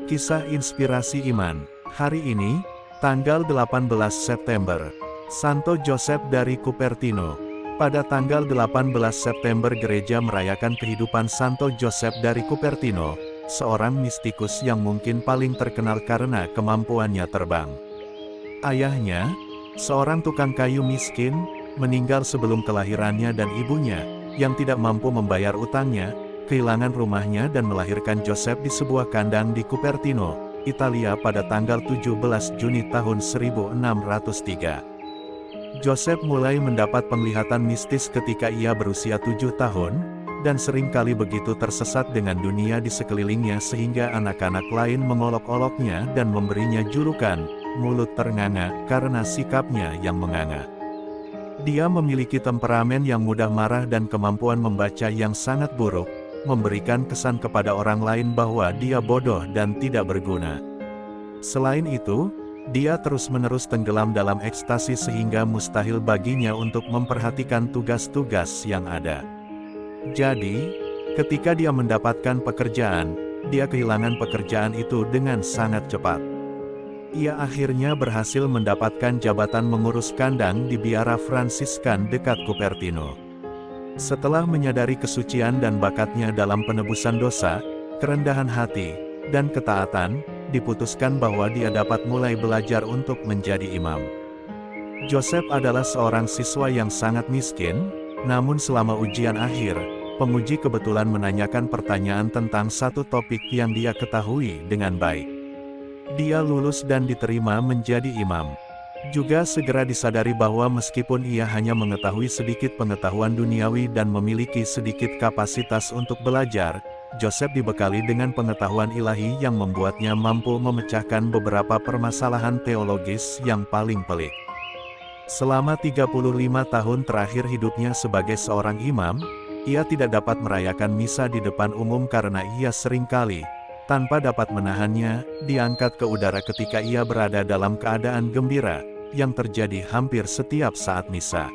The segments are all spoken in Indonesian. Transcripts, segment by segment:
Kisah Inspirasi Iman. Hari ini, tanggal 18 September, Santo Joseph dari Cupertino. Pada tanggal 18 September gereja merayakan kehidupan Santo Joseph dari Cupertino, seorang mistikus yang mungkin paling terkenal karena kemampuannya terbang. Ayahnya, seorang tukang kayu miskin, meninggal sebelum kelahirannya dan ibunya, yang tidak mampu membayar utangnya, kehilangan rumahnya dan melahirkan Joseph di sebuah kandang di Cupertino, Italia pada tanggal 17 Juni tahun 1603. Joseph mulai mendapat penglihatan mistis ketika ia berusia 7 tahun, dan seringkali begitu tersesat dengan dunia di sekelilingnya sehingga anak-anak lain mengolok-oloknya dan memberinya julukan, mulut ternganga, karena sikapnya yang menganga. Dia memiliki temperamen yang mudah marah dan kemampuan membaca yang sangat buruk, memberikan kesan kepada orang lain bahwa dia bodoh dan tidak berguna. Selain itu, dia terus-menerus tenggelam dalam ekstasi sehingga mustahil baginya untuk memperhatikan tugas-tugas yang ada. Jadi, ketika dia mendapatkan pekerjaan, dia kehilangan pekerjaan itu dengan sangat cepat. Ia akhirnya berhasil mendapatkan jabatan mengurus kandang di biara Fransiskan dekat Cupertino. Setelah menyadari kesucian dan bakatnya dalam penebusan dosa, kerendahan hati, dan ketaatan, diputuskan bahwa dia dapat mulai belajar untuk menjadi imam. Joseph adalah seorang siswa yang sangat miskin, namun selama ujian akhir, penguji kebetulan menanyakan pertanyaan tentang satu topik yang dia ketahui dengan baik. Dia lulus dan diterima menjadi imam. Juga segera disadari bahwa meskipun ia hanya mengetahui sedikit pengetahuan duniawi dan memiliki sedikit kapasitas untuk belajar, Joseph dibekali dengan pengetahuan ilahi yang membuatnya mampu memecahkan beberapa permasalahan teologis yang paling pelik. Selama 35 tahun terakhir hidupnya sebagai seorang imam, ia tidak dapat merayakan misa di depan umum karena ia seringkali, tanpa dapat menahannya, diangkat ke udara ketika ia berada dalam keadaan gembira, yang terjadi hampir setiap saat misa.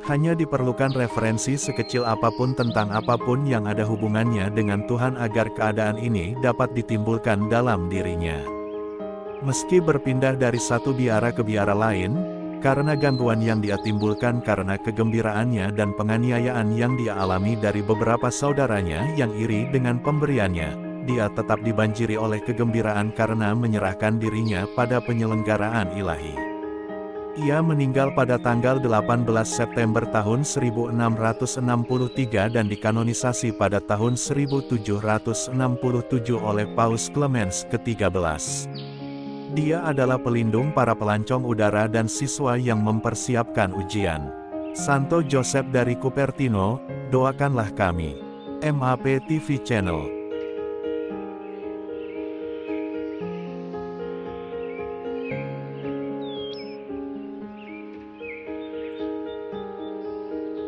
Hanya diperlukan referensi sekecil apapun tentang apapun yang ada hubungannya dengan Tuhan agar keadaan ini dapat ditimbulkan dalam dirinya. Meski berpindah dari satu biara ke biara lain, karena gangguan yang dia timbulkan karena kegembiraannya dan penganiayaan yang dia alami dari beberapa saudaranya yang iri dengan pemberiannya, dia tetap dibanjiri oleh kegembiraan karena menyerahkan dirinya pada penyelenggaraan ilahi. Ia meninggal pada tanggal 18 September tahun 1663 dan dikanonisasi pada tahun 1767 oleh Paus Clemens ke-13. Dia adalah pelindung para pelancong udara dan siswa yang mempersiapkan ujian. Santo Joseph dari Cupertino, doakanlah kami. MAP TV Channel.